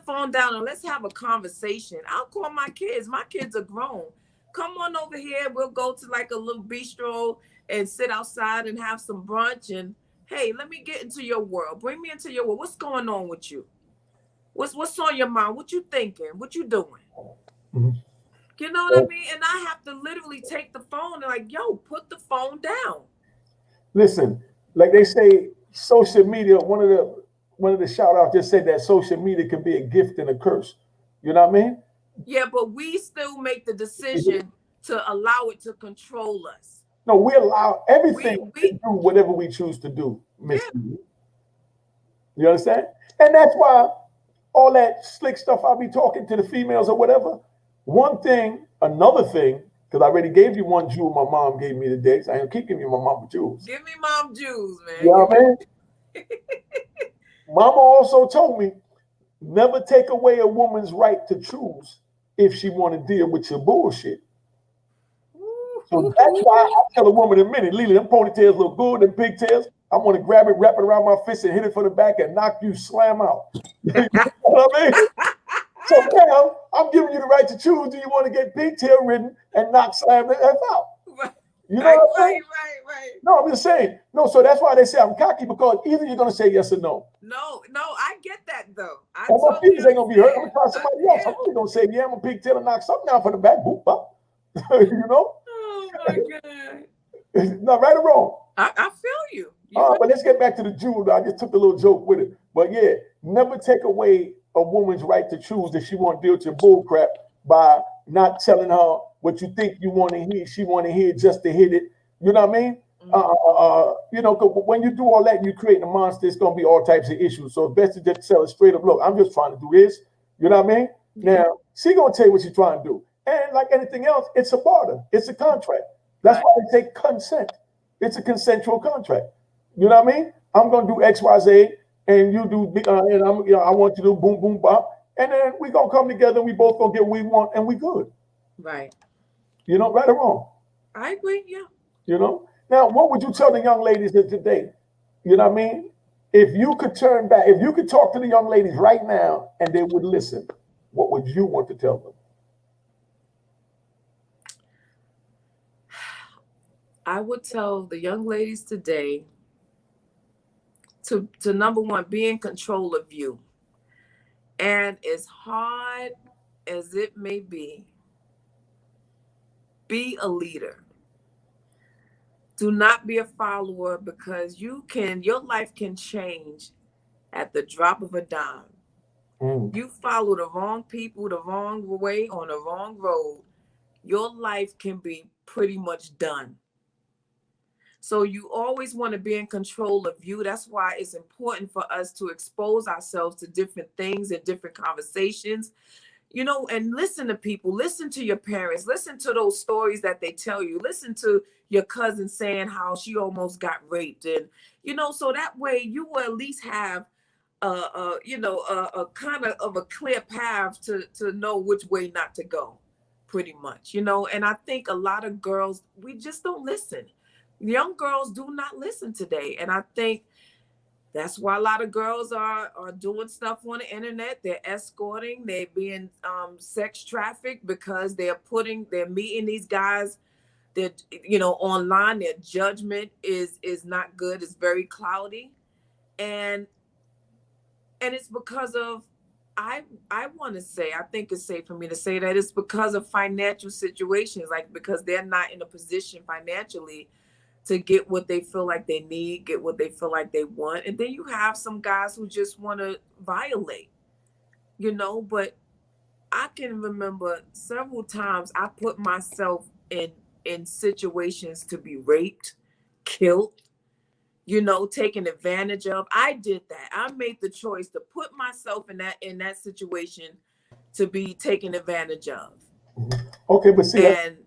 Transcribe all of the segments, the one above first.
phone down and let's have a conversation. I'll call my kids. My kids are grown. Come on over here. We'll go to like a little bistro and sit outside and have some brunch. And hey, let me get into your world. Bring me into your world. What's going on with you? What's on your mind? What you thinking? What you doing? Mm-hmm. You know what I mean? And I have to literally take the phone and like, yo, put the phone down. Listen, like they say, social media. One of the shout outs just said that social media can be a gift and a curse. You know what I mean? Yeah, but we still make the decision to allow it to control us. No, we allow everything to We do whatever we choose to do, Miss. yeah, You understand? And that's why all that slick stuff I'll be talking to the females or whatever. One thing, another thing, because I already gave you one jewel my mom gave me today. So I ain't keep giving you my mama jewels. give me mom Jews, You man. know Give what I me mean? Mama also told me never take away a woman's right to choose if she want to deal with your bullshit. So that's why I tell a woman in a minute, Lelee, them ponytails look good, them pigtails. I want to grab it, wrap it around my fist, and hit it from the back and knock you slam out. You know what I mean? So now I'm giving you the right to choose. Do you want to get pigtail ridden and knock slam the F out? You know right, what I'm saying? right. No, I'm just saying. No, so that's why they say I'm cocky, because either you're gonna say yes or no. No, I get that though. I And my totally feelings ain't gonna be hurt. I'm understand. gonna try somebody else. Yeah. I'm only gonna say, yeah, I'm a pigtail and knock something out for the back. Boop, bop. You know? Oh my God. Not right or wrong. I feel you. You But let's get back to the jewel. I just took a little joke with it. But yeah, never take away a woman's right to choose if she want to deal with your bull crap by not telling her what you think you want to hear. She want to hear just to hit it. You know what I mean? You know, 'cause when you do all that and you create a monster, it's gonna be all types of issues. So it's best to just tell her straight up, look, I'm just trying to do this. You know what I mean? Now she gonna tell you what she's trying to do. And like anything else, it's a barter, it's a contract. That's why they say consent. It's a consensual contract. You know what I mean? I'm gonna do X, Y, Z, and you do, and I'm, I want you to do boom, boom, bop, and then we gonna come together. And we both gonna get what we want, and we good. right. You know, right or wrong. I agree. Yeah. You know. Now, what would you tell the young ladies of today? You know what I mean? If you could turn back, if you could talk to the young ladies right now, and they would listen, what would you want to tell them? I would tell the young ladies today to number one, be in control of you. And as hard as it may be a leader. Do not be a follower, because your life can change at the drop of a dime. Mm. You follow the wrong people the wrong way on the wrong road, your life can be pretty much done. So you always want to be in control of you. That's why it's important for us to expose ourselves to different things and different conversations, and listen to people, listen to your parents, listen to those stories that they tell you, listen to your cousin saying how she almost got raped. And, so that way you will at least have a kind of a clear path to know which way not to go, pretty much. And I think a lot of girls, we just don't listen. Young girls do not listen today. And I think that's why a lot of girls are doing stuff on the internet. They're escorting, they're being sex trafficked, because they're meeting these guys that, online. Their judgment is not good. It's very cloudy. And it's because of, I want to say, I think it's safe for me to say that it's because of financial situations, like because they're not in a position financially to get what they feel like they need, get what they feel like they want. And then you have some guys who just want to violate, but I can remember several times I put myself in situations to be raped, killed, taken advantage of. I did that. I made the choice to put myself in that situation to be taken advantage of. Okay, but see that. And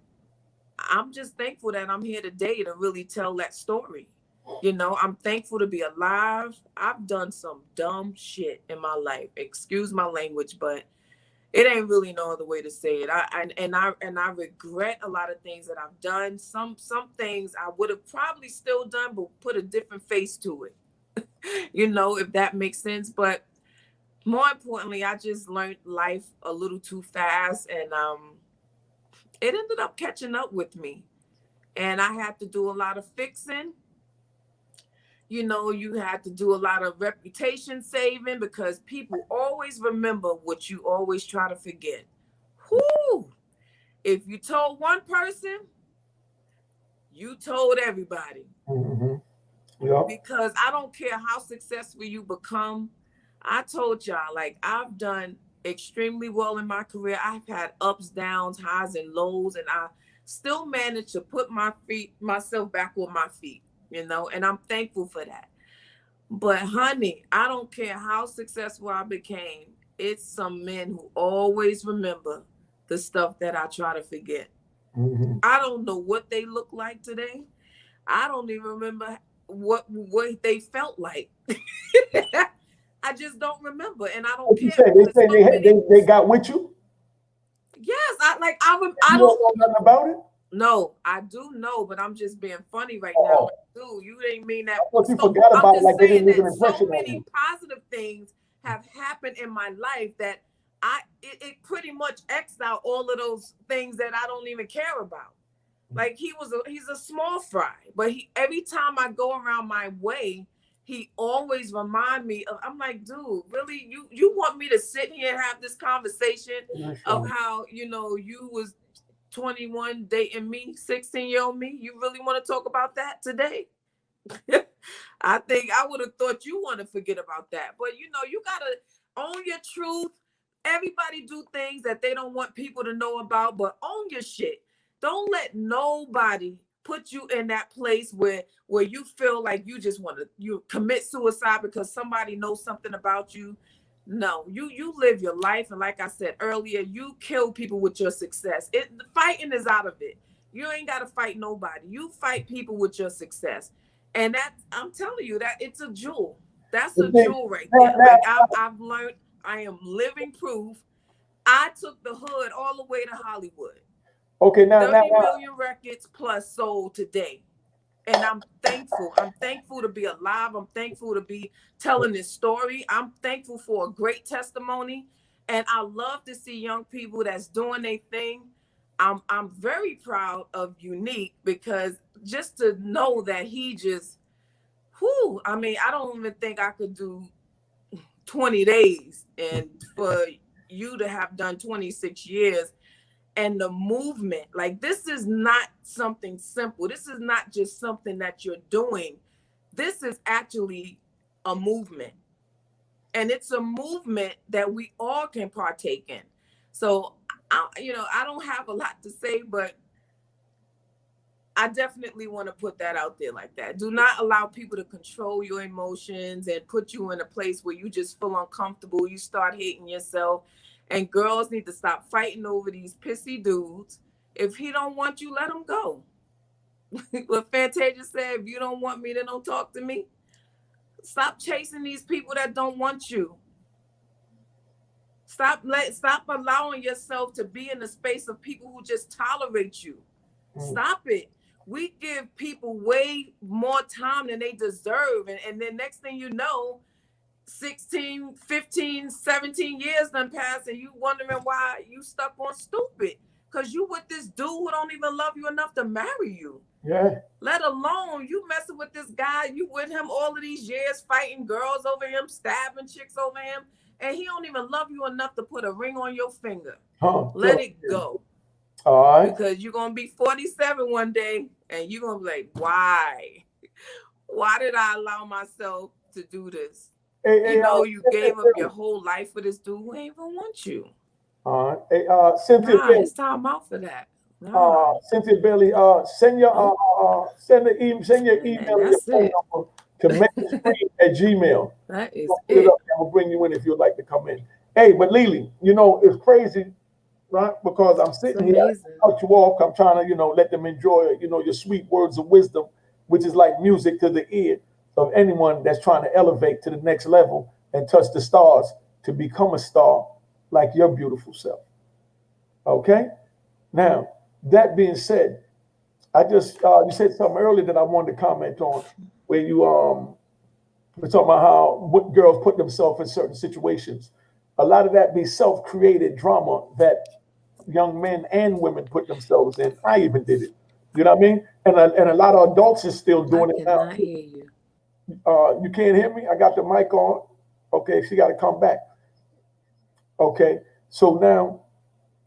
I'm just thankful that I'm here today to really tell that story. I'm thankful to be alive. I've done some dumb shit in my life. Excuse my language, but it ain't really no other way to say it. I regret a lot of things that I've done. Some things I would have probably still done, but put a different face to it. If that makes sense. But More importantly, I just learned life a little too fast, and it ended up catching up with me. And I had to do a lot of fixing. You know, you had to do a lot of reputation saving because people always remember what you always try to forget. Whoo! If you told one person, you told everybody. Mm-hmm. Yeah. Because I don't care how successful you become. I told y'all, like, I've done extremely well in my career. I've had ups, downs, highs, and lows, and I still managed to put myself back on my feet, you know, and I'm thankful for that. But honey, I don't care how successful I became. It's some men who always remember the stuff that I try to forget. Mm-hmm. I don't know what they look like today. I don't even remember what they felt like. I just don't remember, and I don't What you care say? They because say so many. they got with you. Yes, I You don't. don't know nothing about it. No, I do know, but I'm just being funny right now. Oh, Like, dude, you didn't mean I that. thought you So forgot I'm about it, just like they saying didn't leave an that so impression on many you. positive things have happened in my life that it pretty much xed out all of those things that I don't even care about. Like he's a small fry, but he every time I go around my way, he always remind me of. I'm like, dude, really, you want me to sit here and have this conversation That's of right. how you was 21 dating me, 16-year-old me? You really want to talk about that today? I think I would have thought you want to forget about that. But you gotta own your truth. Everybody do things that they don't want people to know about, but own your shit. Don't let nobody put you in that place where you feel like you just want to you commit suicide because somebody knows something about you. No, you live your life, and like I said earlier, you kill people with your success. The fighting is out of it. You ain't got to fight nobody. You fight people with your success. And that I'm telling you that it's a jewel. That's The a thing jewel right now, there. now, Like I've learned, I am living proof. I took the hood all the way to Hollywood. okay, now, 30 million records plus sold today. And I'm thankful. I'm thankful to be alive. I'm thankful to be telling this story. I'm thankful for a great testimony. And I love to see young people that's doing their thing. I'm very proud of Unique because just to know that he just whew, I mean, I don't even think I could do 20 days. And for you to have done 26 years and the movement, like this is not something simple. This is not just something that you're doing. This is actually a movement. And it's a movement that we all can partake in. So, I don't have a lot to say, but I definitely want to put that out there like that. Do not allow people to control your emotions and put you in a place where you just feel uncomfortable. You start hating yourself. And girls need to stop fighting over these pissy dudes. If he don't want you, let him go. What Fantasia said, if you don't want me, then don't talk to me. Stop chasing these people that don't want you. Stop allowing yourself to be in the space of people who just tolerate you. Stop it. We give people way more time than they deserve. And then next thing you know, 16, 15, 17 years done passed and you wondering why you stuck on stupid. Because you with this dude who don't even love you enough to marry you. yeah. Let alone you messing with this guy, you with him all of these years, fighting girls over him, stabbing chicks over him, and he don't even love you enough to put a ring on your finger. Huh. Let it go. All right. Because you're gonna be 47 one day and you're gonna be like, why? Why did I allow myself to do this? Hey, You hey, know, you Cynthia gave up your Bailey. whole life for this dude who ain't even want you. All right. Hey, Cynthia Nah, Bailey. it's time out for that. Nah. Cynthia Bailey. Send your Nope. send your And email and your that's phone it. number to mainstream@gmail. That is We'll put it it. up and we'll bring you in if you'd like to come in. Hey, but Lelee, it's crazy, right? Because I'm It's sitting here, amazing. I cut you off. I'm trying to, let them enjoy, your sweet words of wisdom, which is like music to the ear of anyone that's trying to elevate to the next level and touch the stars to become a star like your beautiful self. Okay? Now, that being said, I just you said something earlier that I wanted to comment on, where you We're talking about how what girls put themselves in certain situations. A lot of that be self-created drama that young men and women put themselves in. I even did it. You know what I mean? And a lot of adults is still I doing it now cannot too. hear you. You can't hear me? I got the mic on. Okay, she got to come back. Okay, so now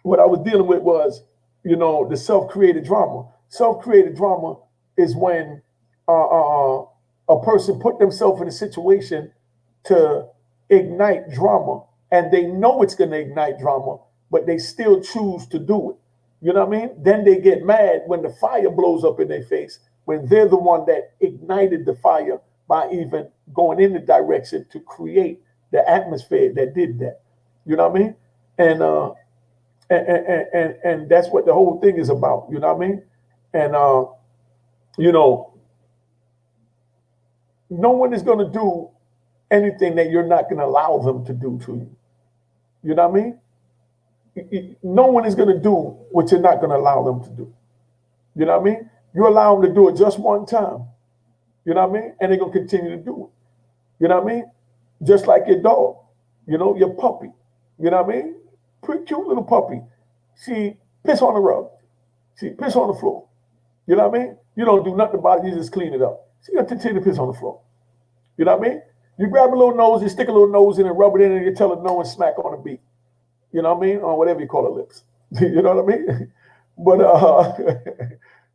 what I was dealing with was, the self-created drama. Self-created drama is when a person put themselves in a situation to ignite drama, and they know it's going to ignite drama, but they still choose to do it. You know what I mean? Then they get mad when the fire blows up in their face, when they're the one that ignited the fire by even going in the direction to create the atmosphere that did that. You know what I mean? And and that's what the whole thing is about. You know what I mean? And you know, no one is going to do anything that you're not going to allow them to do to you. You know what I mean? No one is going to do what you're not going to allow them to do. You know what I mean? You allow them to do it just one time. You know what I mean? And they're going to continue to do it. You know what I mean? Just like your dog, your puppy. You know what I mean? Pretty cute little puppy. She piss on the rug. She piss on the floor. You know what I mean? You don't do nothing about it. You just clean it up. She going to continue to piss on the floor. You know what I mean? You grab a little nose, you stick a little nose in and rub it in, and you tell her no and smack on the beak. You know what I mean? Or whatever you call her lips. You know what I mean? But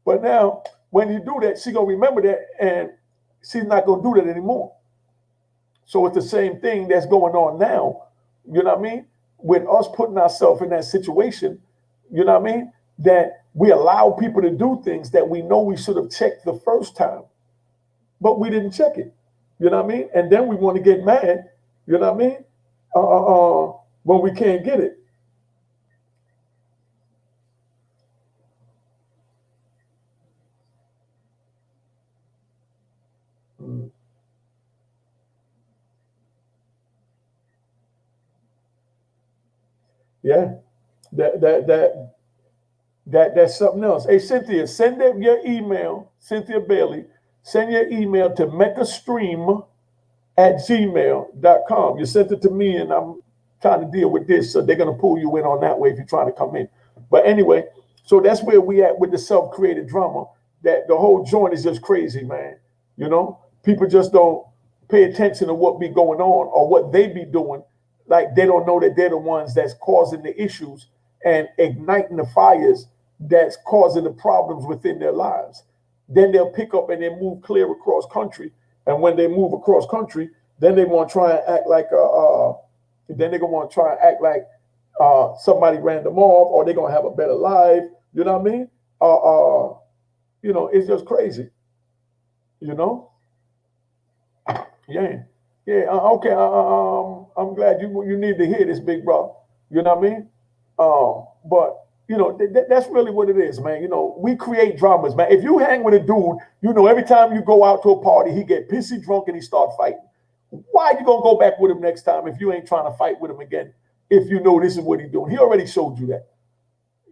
but now when you do that, she gonna remember that, and she's not gonna do that anymore. So it's the same thing that's going on now. You know what I mean? With us putting ourselves in that situation, you know what I mean? That we allow people to do things that we know we should have checked the first time, but we didn't check it. You know what I mean? And then we want to get mad. You know what I mean? When we can't get it. Mm. Yeah, that's something else. Hey, Cynthia, send them your email, Cynthia Bailey. Send your email to meccastream@gmail.com. You sent it to me, and I'm trying to deal with this, so they're gonna pull you in on that way if you're trying to come in. But anyway, so that's where we at with the self-created drama. That the whole joint is just crazy, man. People just don't pay attention to what be going on or what they be doing. Like they don't know that they're the ones that's causing the issues and igniting the fires that's causing the problems within their lives. Then they'll pick up and they move clear across country. And when they move across country, then they want to try and act like then they're gonna want to try and act like somebody ran them off, or they're gonna have a better life. You know what I mean? It's just crazy. You know? Yeah, yeah. Okay. I'm glad you need to hear this, big bro. You know what I mean? But that's really what it is, man. We create dramas, man. If you hang with a dude, every time you go out to a party, he get pissy drunk and he start fighting. Why are you gonna go back with him next time if you ain't trying to fight with him again? If you know this is what he's doing, he already showed you that.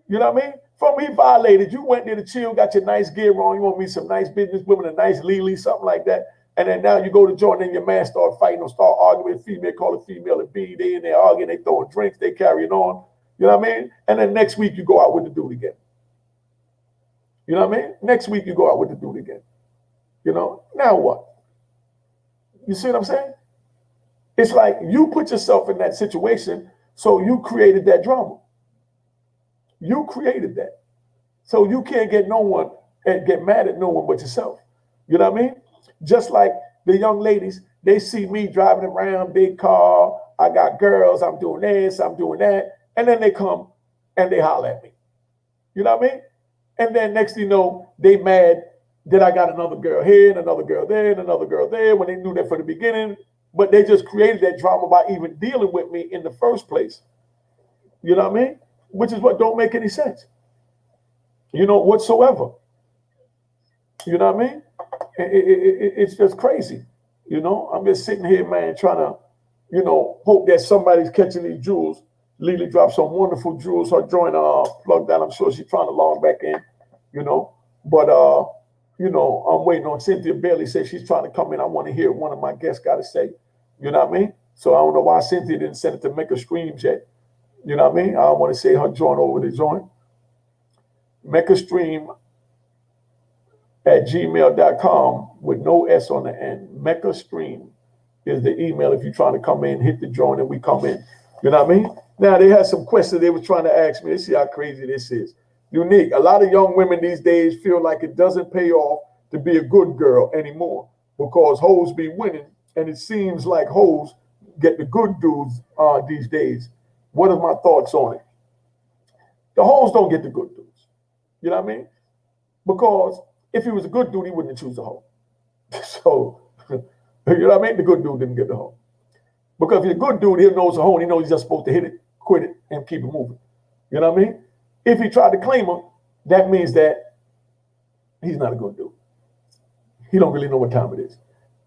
You know what I mean? From he violated, you went there to chill, got your nice gear on, you want to meet some nice business women, a nice Lelee, something like that. And then now you go to join, and your man start fighting or start arguing with female, call it female and B. They in there arguing, they throwing drinks, they carrying on. You know what I mean? And then next week you go out with the dude again. You know what I mean? Next week you go out with the dude again. Now what? You see what I'm saying? It's like you put yourself in that situation, so you created that drama. You created that. So you can't get no one and get mad at no one but yourself. You know what I mean? Just like the young ladies, they see me driving around, big car, I got girls, I'm doing this, I'm doing that. And then they come and they holler at me. You know what I mean? And then next thing you know, they mad that I got another girl here and another girl there and another girl there when they knew that from the beginning. But they just created that drama by even dealing with me in the first place. You know what I mean? Which is what don't make any sense. Whatsoever. You know what I mean? It's just crazy. I'm just sitting here, man, trying to, hope that somebody's catching these jewels. Lelee dropped some wonderful jewels. Her joint plugged out. I'm sure she's trying to log back in, But I'm waiting on Cynthia Bailey. Says she's trying to come in. I want to hear what one of my guests got to say. You know what I mean? So I don't know why Cynthia didn't send it to Mecca Streams yet. You know what I mean? I want to say her join over the joint. Mecca Stream at gmail.com with no S on the end. Mecca Stream is the email if you're trying to come in, hit the join and we come in. You know what I mean? Now, they had some questions they were trying to ask me. Let's see how crazy this is. Unique. A lot of young women these days feel like it doesn't pay off to be a good girl anymore because hoes be winning, and it seems like hoes get the good dudes these days. What are my thoughts on it? The hoes don't get the good dudes. You know what I mean? Because if he was a good dude, he wouldn't choose a hoe. So, you know what I mean? The good dude didn't get the hoe. Because if he's a good dude, he knows a hoe and he knows he's just supposed to hit it, quit it, and keep it moving. You know what I mean? If he tried to claim her, that means that he's not a good dude. He don't really know what time it is.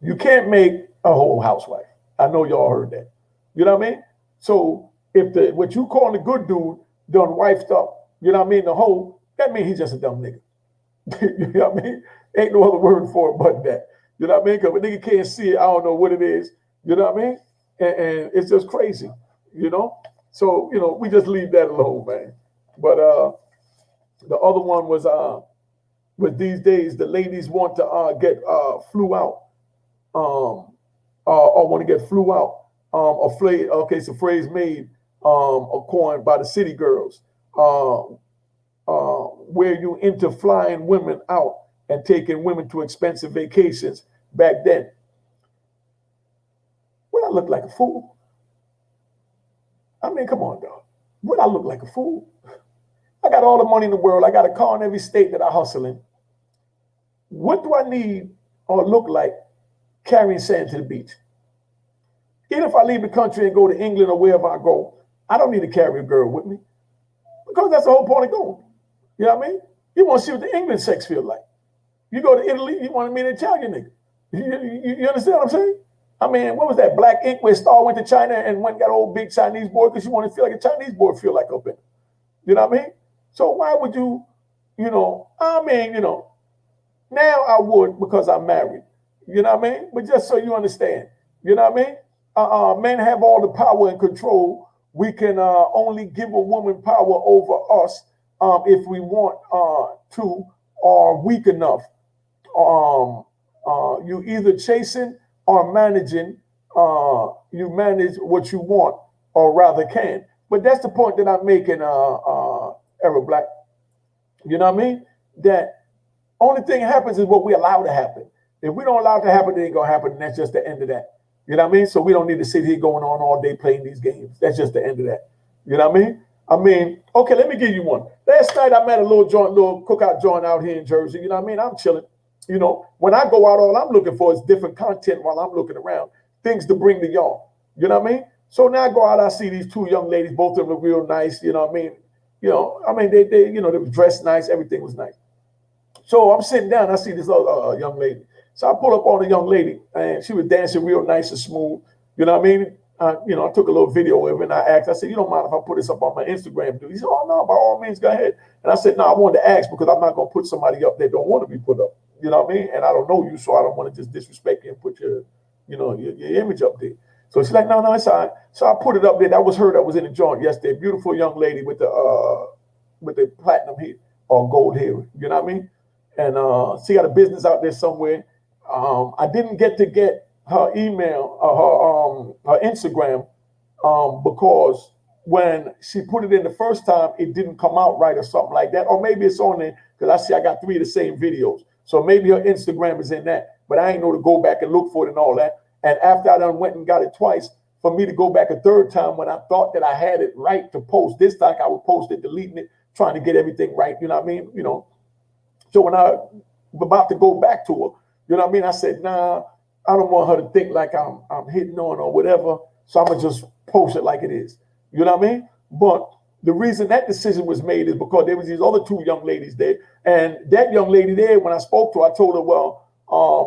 You can't make a whole housewife. I know y'all heard that. You know what I mean? So if what you call the good dude done wifed up, you know what I mean, the hoe, that means he's just a dumb nigga. You know what I mean? Ain't no other word for it but that. You know what I mean? Because a nigga can't see it, I don't know what it is. You know what I mean? And it's just crazy, you know? So, we just leave that alone, man. But the other one was these days, the ladies want to get flew out, or want to get flew out. It's a phrase made or coined by the city girls, where you into flying women out and taking women to expensive vacations back then. Would I look like a fool? I mean, come on, dog. Would I look like a fool? I got all the money in the world. I got a car in every state that I hustle in. What do I need or look like carrying sand to the beach? Even if I leave the country and go to England or wherever I go, I don't need to carry a girl with me because that's the whole point of going. You know what I mean? You want to see what the England sex feel like. You go to Italy, you want to meet an Italian nigga. You understand what I'm saying? I mean, what was that Black Ink where Star went to China and went and got an old big Chinese boy because you want to feel like a Chinese boy feel like up in. You know what I mean? So why would you, now I would because I'm married. You know what I mean? But just so you understand, you know what I mean? Men have all the power and control. We can only give a woman power over us if we want to or weak enough. You either chasing or managing. You manage what you want or rather can. But that's the point that I'm making, Era Black. You know what I mean? That only thing that happens is what we allow to happen. If we don't allow it to happen, it ain't gonna happen, and that's just the end of that. You know what I mean? So we don't need to sit here going on all day playing these games. That's just the end of that. You know what I mean? Okay, let me give you one. Last night I met a little cookout joint out here in Jersey. You know what I mean? I'm chilling. When I go out, all I'm looking for is different content while I'm looking around, things to bring to y'all. You know what I mean? So now I go out, I see these two young ladies, both of them look real nice. You know what I mean? They were dressed nice, everything was nice. So I'm sitting down, I see this other young lady. So I pull up on a young lady, and she was dancing real nice and smooth. You know what I mean? I took a little video of it, and I asked, I said, you don't mind if I put this up on my Instagram? He said, oh, no, by all means, go ahead. And I said, no, I wanted to ask because I'm not going to put somebody up that don't want to be put up. You know what I mean? And I don't know you, so I don't want to just disrespect you and put your image up there. So she's like, no, it's all right. So I put it up there. That was her that was in the joint yesterday. Beautiful young lady with the platinum hair or gold hair. You know what I mean? And she got a business out there somewhere. I didn't get her email or her Instagram because when she put it in the first time, it didn't come out right or something like that. Or maybe it's on there because I got 3 of the same videos. So maybe her Instagram is in that. But I ain't know to go back and look for it and all that. And after I done went and got it twice, for me to go back a third time when I thought that I had it right to post, this time I would post it, deleting it, trying to get everything right. You know what I mean? So when I was about to go back to her, you know what I mean? I said, nah, I don't want her to think like I'm hitting on or whatever. So I'm going to just post it like it is. You know what I mean? But the reason that decision was made is because there was these other 2 young ladies there. And that young lady there, when I spoke to her, I told her, well,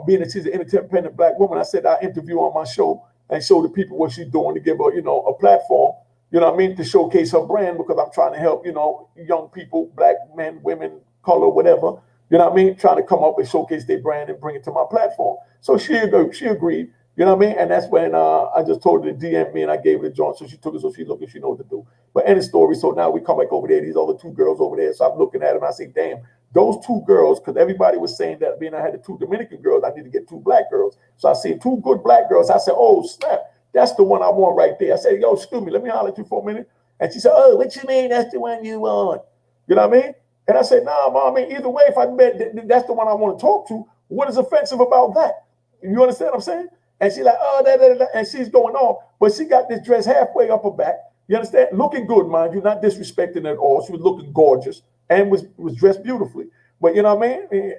being that she's an independent Black woman, I said I interview on my show and show the people what she's doing to give her, a platform, you know what I mean, to showcase her brand because I'm trying to help, young people, Black men, women, color, whatever, You know what I mean? Trying to come up and showcase their brand and bring it to my platform. So she agreed. You know what I mean? And that's when I just told her to DM me and I gave her the joint. So she took it, so she looked and she know what to do. But end of story. So now we come back over there. These other two girls over there. So I'm looking at them and I say, damn, those two girls, because everybody was saying that being I had the two Dominican girls, I need to get two black girls. So I see two good black girls. I said, oh, snap. That's the one I want right there. I said, yo, excuse me, let me holler at you for a minute. And she said, oh, what you mean that's the one you want? You know what I mean? And I said, nah, Mom, I mean, either way, if I bet that's the one I want to talk to, what is offensive about that? You understand what I'm saying? And she's like, oh, and she's going on. But she got this dress halfway up her back. You understand? Looking good, mind you, not disrespecting at all. She was looking gorgeous and was dressed beautifully. But you know what I mean?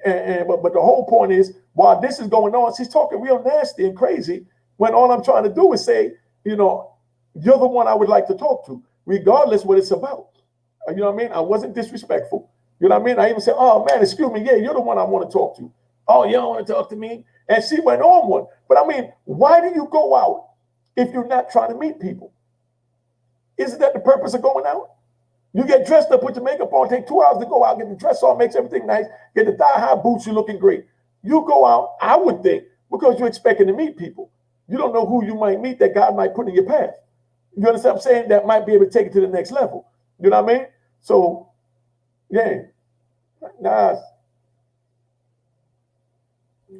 But the whole point is, while this is going on, she's talking real nasty and crazy when all I'm trying to do is say, you know, you're the one I would like to talk to, regardless what it's about. You know what I mean? I wasn't disrespectful. You know what I mean? I even said, oh, man, excuse me. Yeah, you're the one I want to talk to. Oh, you don't want to talk to me? And she went on one. But I mean, why do you go out if you're not trying to meet people? Isn't that the purpose of going out? You get dressed up, put your makeup on, take 2 hours to go out, get the dress on, makes everything nice, get the thigh-high boots, you're looking great. You go out, I would think, because you're expecting to meet people. You don't know who you might meet that God might put in your path. You understand what I'm saying? That might be able to take it to the next level. You know what I mean? So, yeah. Nice.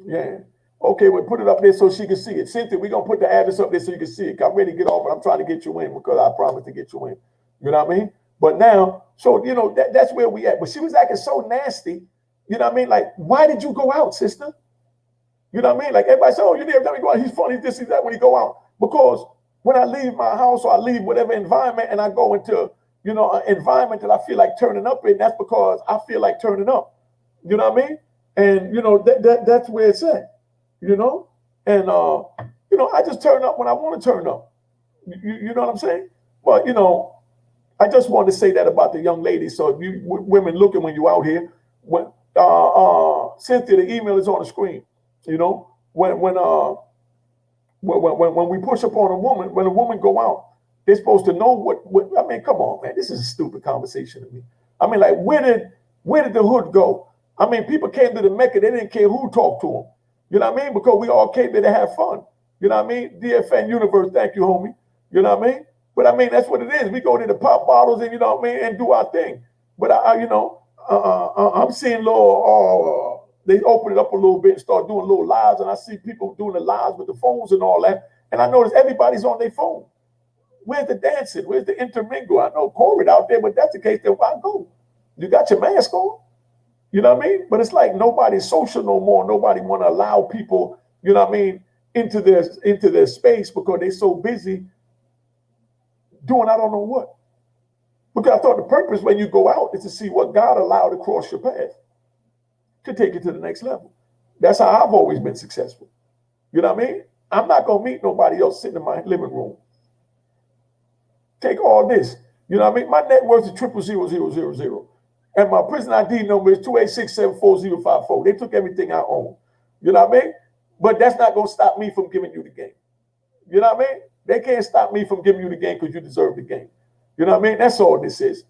Yeah. Okay, we'll put it up there so she can see it. Cynthia, we're going to put the address up there so you can see it. I'm ready to get off, but I'm trying to get you in because I promised to get you in. You know what I mean? But now, so, you know, that's where we at. But she was acting so nasty. You know what I mean? Like, why did you go out, sister? You know what I mean? Like, everybody said, oh, you never go out. He's funny, this, he's that when he go out. Because when I leave my house or I leave whatever environment and I go into, you know, an environment that I feel like turning up in, that's because I feel like turning up. You know what I mean? And, you know, that's where it's at. You know, and you know, I just turn up when I want to turn up. You know what I'm saying? But you know, I just wanted to say that about the young lady. So if you women looking when you out here, when Cynthia, the email is on the screen. You know, when we push upon a woman, when a woman go out, they're supposed to know what. I mean, come on, man, this is a stupid conversation to me. I mean, like, where did the hood go? I mean, people came to the Mecca, they didn't care who talked to them. You know what I mean? Because we all came there to have fun. You know what I mean? DFN Universe, thank you, homie. You know what I mean? But I mean, that's what it is. We go there to pop bottles and, you know what I mean, and do our thing. But, you know, I'm seeing little, they open it up a little bit and start doing little lives. And I see people doing the lives with the phones and all that. And I notice everybody's on their phone. Where's the dancing? Where's the intermingle? I know Corey out there, but that's the case. Then why go? You got your mask on. You know what I mean? But it's like nobody's social no more. Nobody want to allow people, you know what I mean, into their space because they're so busy doing I don't know what. Because I thought the purpose when you go out is to see what God allowed to cross your path to take you to the next level. That's how I've always been successful. You know what I mean? I'm not going to meet nobody else sitting in my living room. Take all this. You know what I mean? My net worth is 0000000. And my prison ID number is 286744054. They took everything I own. You know what I mean? But that's not going to stop me from giving you the game. You know what I mean? They can't stop me from giving you the game because you deserve the game. You know what I mean? That's all this is.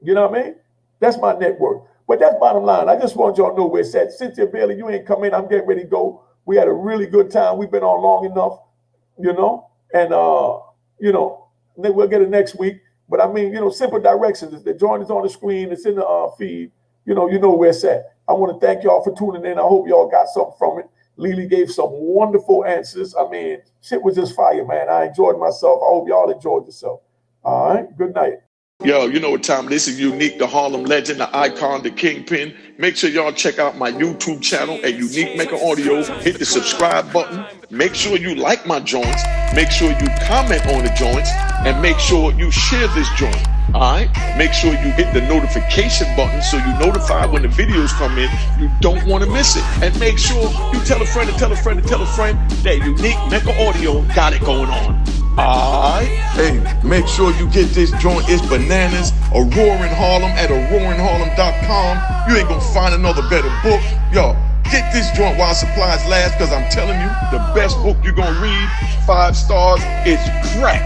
You know what I mean? That's my net worth. But that's bottom line. I just want y'all to know where it's at. Cynthia Bailey, you ain't come in. I'm getting ready to go. We had a really good time. We've been on long enough, you know? And, you know, then we'll get it next week. But I mean, you know, simple directions. The joint is on the screen. It's in the feed. You know where it's at. I want to thank y'all for tuning in. I hope y'all got something from it. Lelee gave some wonderful answers. I mean, shit was just fire, man. I enjoyed myself. I hope y'all enjoyed yourself. All right. Good night. Yo, you know what time this is. Unique, the Harlem legend, the icon, the kingpin. Make sure y'all check out my YouTube channel at Unique Mecca Audio. Hit the subscribe button. Make sure you like my joints. Make sure you comment on the joints. And make sure you share this joint. All right? Make sure you hit the notification button so you're notified when the videos come in. You don't want to miss it. And make sure you tell a friend to tell a friend to tell a friend that Unique Mecca Audio got it going on. Alright, hey, make sure you get this joint. It's bananas, a roaring Harlem at roaringharlem.com. You ain't gonna find another better book. Yo, get this joint while supplies last, because I'm telling you, the best book you're gonna read, 5 stars, it's crack.